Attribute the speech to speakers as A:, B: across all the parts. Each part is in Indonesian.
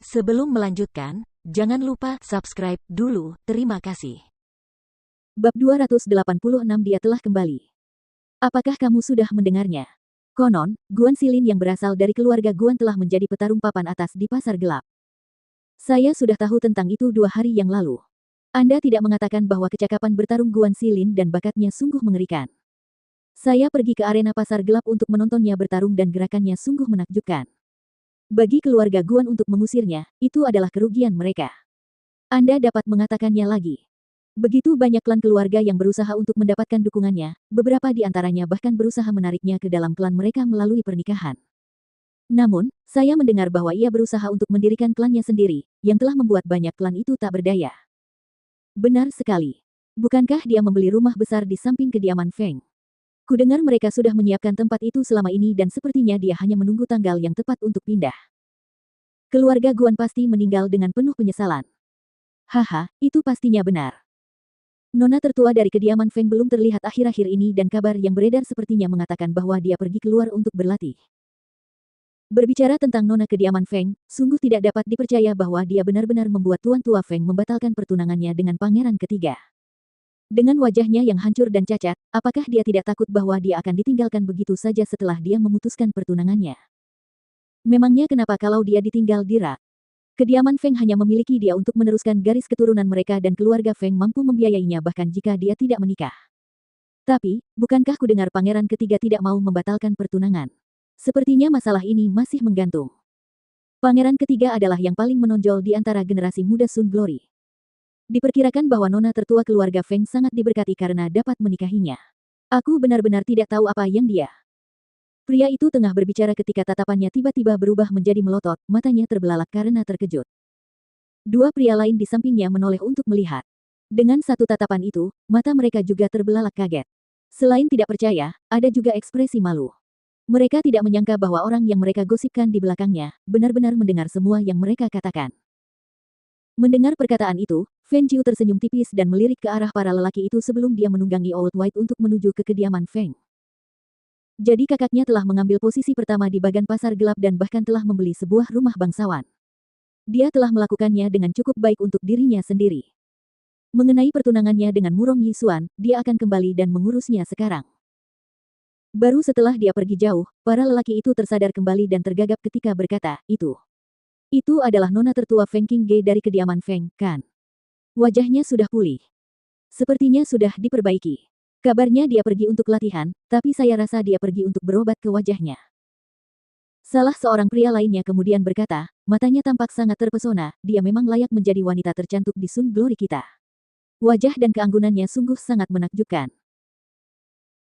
A: Sebelum melanjutkan, jangan lupa subscribe dulu, terima kasih.
B: Bab 286 Dia telah kembali. Apakah kamu sudah mendengarnya? Konon, Guan Xilin yang berasal dari keluarga Guan telah menjadi petarung papan atas di pasar gelap. Saya sudah tahu tentang itu 2 hari yang lalu. Anda tidak mengatakan bahwa kecakapan bertarung Guan Xilin dan bakatnya sungguh mengerikan. Saya pergi ke arena pasar gelap untuk menontonnya bertarung dan gerakannya sungguh menakjubkan. Bagi keluarga Guan untuk mengusirnya, itu adalah kerugian mereka. Anda dapat mengatakannya lagi. Begitu banyak klan keluarga yang berusaha untuk mendapatkan dukungannya, beberapa di antaranya bahkan berusaha menariknya ke dalam klan mereka melalui pernikahan. Namun, saya mendengar bahwa ia berusaha untuk mendirikan klannya sendiri, yang telah membuat banyak klan itu tak berdaya. Benar sekali. Bukankah dia membeli rumah besar di samping kediaman Feng? Kudengar mereka sudah menyiapkan tempat itu selama ini dan sepertinya dia hanya menunggu tanggal yang tepat untuk pindah. Keluarga Guan pasti meninggal dengan penuh penyesalan. Haha, itu pastinya benar. Nona tertua dari kediaman Feng belum terlihat akhir-akhir ini dan kabar yang beredar sepertinya mengatakan bahwa dia pergi keluar untuk berlatih. Berbicara tentang nona kediaman Feng, sungguh tidak dapat dipercaya bahwa dia benar-benar membuat Tuan Tua Feng membatalkan pertunangannya dengan pangeran ketiga. Dengan wajahnya yang hancur dan cacat, apakah dia tidak takut bahwa dia akan ditinggalkan begitu saja setelah dia memutuskan pertunangannya? Memangnya kenapa kalau dia ditinggal Dira? Kediaman Feng hanya memiliki dia untuk meneruskan garis keturunan mereka dan keluarga Feng mampu membiayainya bahkan jika dia tidak menikah. Tapi, bukankah kudengar pangeran ketiga tidak mau membatalkan pertunangan? Sepertinya masalah ini masih menggantung. Pangeran ketiga adalah yang paling menonjol di antara generasi muda Sun Glory. Diperkirakan bahwa nona tertua keluarga Feng sangat diberkati karena dapat menikahinya. Aku benar-benar tidak tahu apa yang dia. Pria itu tengah berbicara ketika tatapannya tiba-tiba berubah menjadi melotot, matanya terbelalak karena terkejut. 2 pria lain di sampingnya menoleh untuk melihat. Dengan satu tatapan itu, mata mereka juga terbelalak kaget. Selain tidak percaya, ada juga ekspresi malu. Mereka tidak menyangka bahwa orang yang mereka gosipkan di belakangnya, benar-benar mendengar semua yang mereka katakan. Mendengar perkataan itu, Fen Jiu tersenyum tipis dan melirik ke arah para lelaki itu sebelum dia menunggangi Old White untuk menuju ke kediaman Feng. Jadi kakaknya telah mengambil posisi pertama di bagan pasar gelap dan bahkan telah membeli sebuah rumah bangsawan. Dia telah melakukannya dengan cukup baik untuk dirinya sendiri. Mengenai pertunangannya dengan Murong Yisuan, dia akan kembali dan mengurusnya sekarang. Baru setelah dia pergi jauh, para lelaki itu tersadar kembali dan tergagap ketika berkata, Itu adalah nona tertua Feng Qingge dari kediaman Feng, kan? Wajahnya sudah pulih. Sepertinya sudah diperbaiki. Kabarnya dia pergi untuk latihan, tapi saya rasa dia pergi untuk berobat ke wajahnya. Salah seorang pria lainnya kemudian berkata, matanya tampak sangat terpesona, dia memang layak menjadi wanita tercantik di Sun Glory kita. Wajah dan keanggunannya sungguh sangat menakjubkan.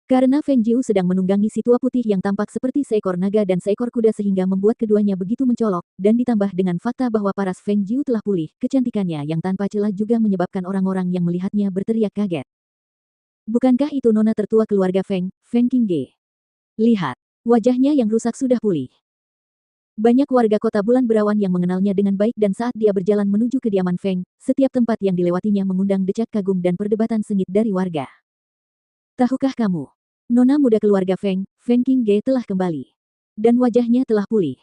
B: Karena Feng Jiu sedang menunggangi si tua putih yang tampak seperti seekor naga dan seekor kuda sehingga membuat keduanya begitu mencolok, dan ditambah dengan fakta bahwa paras Feng Jiu telah pulih, kecantikannya yang tanpa celah juga menyebabkan orang-orang yang melihatnya berteriak kaget. Bukankah itu nona tertua keluarga Feng, Feng Qingge? Lihat, wajahnya yang rusak sudah pulih. Banyak warga kota Bulan Berawan yang mengenalnya dengan baik dan saat dia berjalan menuju kediaman Feng, setiap tempat yang dilewatinya mengundang decak kagum dan perdebatan sengit dari warga. Tahukah kamu? Nona muda keluarga Feng, Feng Qingge telah kembali. Dan wajahnya telah pulih.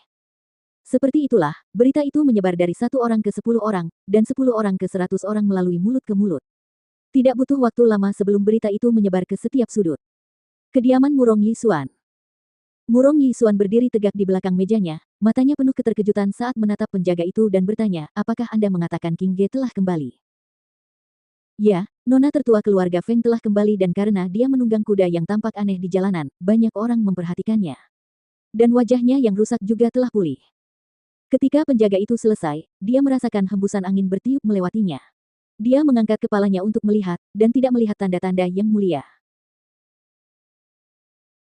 B: Seperti itulah, berita itu menyebar dari 1 orang ke 10 orang, dan 10 orang ke 100 orang melalui mulut ke mulut. Tidak butuh waktu lama sebelum berita itu menyebar ke setiap sudut. Kediaman Murong Yisuan. Murong Yisuan berdiri tegak di belakang mejanya, matanya penuh keterkejutan saat menatap penjaga itu dan bertanya, apakah Anda mengatakan Qingge telah kembali? Ya, nona tertua keluarga Feng telah kembali dan karena dia menunggang kuda yang tampak aneh di jalanan, banyak orang memperhatikannya. Dan wajahnya yang rusak juga telah pulih. Ketika penjaga itu selesai, dia merasakan hembusan angin bertiup melewatinya. Dia mengangkat kepalanya untuk melihat, dan tidak melihat tanda-tanda yang mulia.